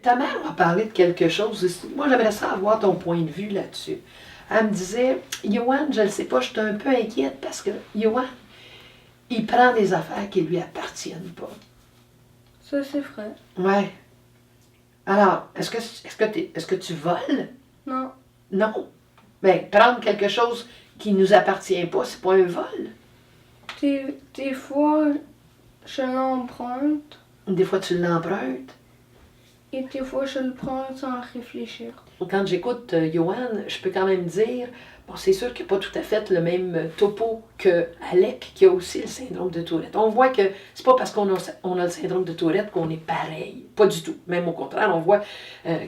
ta mère m'a parlé de quelque chose aussi. Moi, j'aimerais ça avoir ton point de vue là-dessus. Elle me disait, Johan, je ne sais pas, je suis un peu inquiète parce que Johan, il prend des affaires qui ne lui appartiennent pas. Ça, c'est vrai. Ouais. Alors, est-ce que tu voles? Non. Non. Ben, prendre quelque chose qui ne nous appartient pas, c'est pas un vol. Des fois, je l'emprunte Des fois, tu l'empruntes. et des fois, je le prends sans réfléchir. Quand j'écoute Johan, je peux quand même dire, bon, c'est sûr qu'il n'a pas tout à fait le même topo que Alec, qui a aussi le syndrome de Tourette. On voit que c'est pas parce qu'on a le syndrome de Tourette qu'on est pareil. Pas du tout. Même au contraire, on voit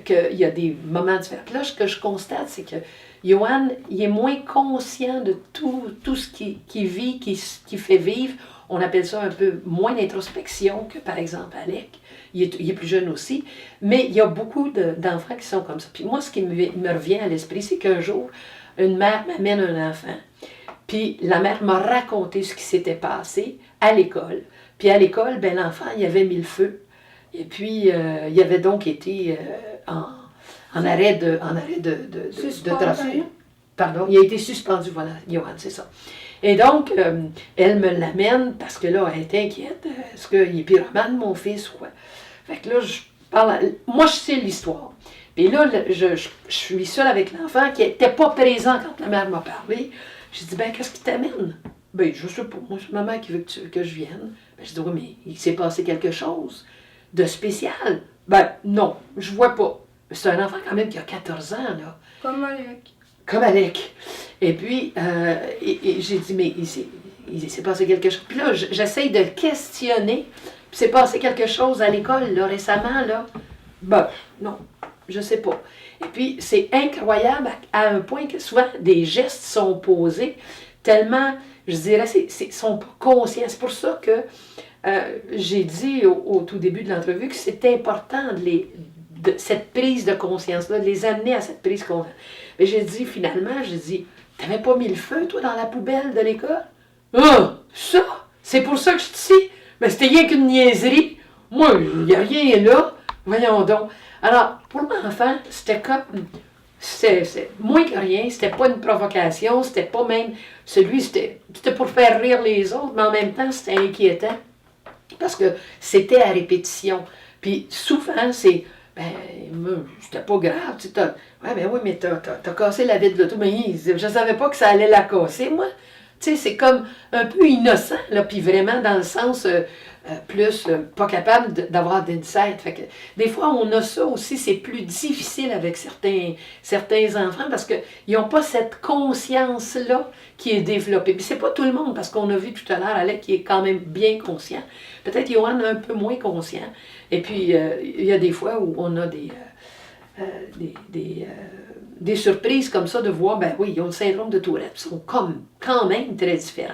qu'il y a des moments différents. Puis là, ce que je constate, c'est que Johan, il est moins conscient de tout ce qu'il vit, qui fait vivre. On appelle ça un peu moins d'introspection que, par exemple, Alec. Il est plus jeune aussi. Mais il y a beaucoup d'enfants qui sont comme ça. Puis moi, ce qui me revient à l'esprit, c'est qu'un jour, une mère m'amène un enfant. Puis la mère m'a raconté ce qui s'était passé à l'école. Puis à l'école, ben, l'enfant, il avait mis le feu. Et puis, il avait donc été en arrêt de travail. Pardon, il a été suspendu, voilà, Johan, c'est ça. Et donc, elle me l'amène parce que là, elle est inquiète. Est-ce qu'il est pyromane, mon fils, ou quoi? Fait que là, moi, je sais l'histoire. Puis là, je suis seule avec l'enfant qui n'était pas présent quand la mère m'a parlé. J'ai dit, ben, qu'est-ce qui t'amène? Ben, je sais pas. Moi, c'est maman qui veut que je vienne. Ben, je dis, oui, mais il s'est passé quelque chose de spécial. Ben, non, je vois pas. C'est un enfant quand même qui a 14 ans, là. Comme Alec. Comme Alec. Et puis, j'ai dit, mais il s'est passé quelque chose. Puis là, j'essaye de le questionner. Puis c'est passé quelque chose à l'école, là, récemment, là. Ben, non, je sais pas. Et puis, c'est incroyable à un point que souvent, des gestes sont posés tellement, je dirais, sont pas conscients. C'est pour ça que j'ai dit au tout début de l'entrevue que c'est important de cette prise de conscience-là, de les amener à cette prise de conscience. Mais j'ai dit, finalement, t'avais pas mis le feu, toi, dans la poubelle de l'école? Ah, ça, c'est pour ça que je te dis, mais c'était rien qu'une niaiserie. Moi, il n'y a rien là. Voyons donc. Alors, pour l'enfant, c'était comme, c'était moins que rien, c'était pas une provocation, c'était pas même, c'était pour faire rire les autres, mais en même temps, c'était inquiétant, parce que c'était à répétition. Puis souvent, c'est, ben, c'était pas grave, tu sais, ouais, ben oui, mais t'as cassé la vitre de l'auto, mais je savais pas que ça allait la casser, moi. Tu sais, c'est comme un peu innocent, là, puis vraiment dans le sens plus pas capable d'avoir d'insight. Fait que des fois, on a ça aussi, c'est plus difficile avec certains enfants parce qu'ils n'ont pas cette conscience-là qui est développée. Puis c'est pas tout le monde, parce qu'on a vu tout à l'heure Alec qui est quand même bien conscient. Peut-être Johan un peu moins conscient. Et puis, il y a des fois où on a des surprises comme ça de voir, ben oui, ils ont le syndrome de Tourette, ils sont comme quand même très différents.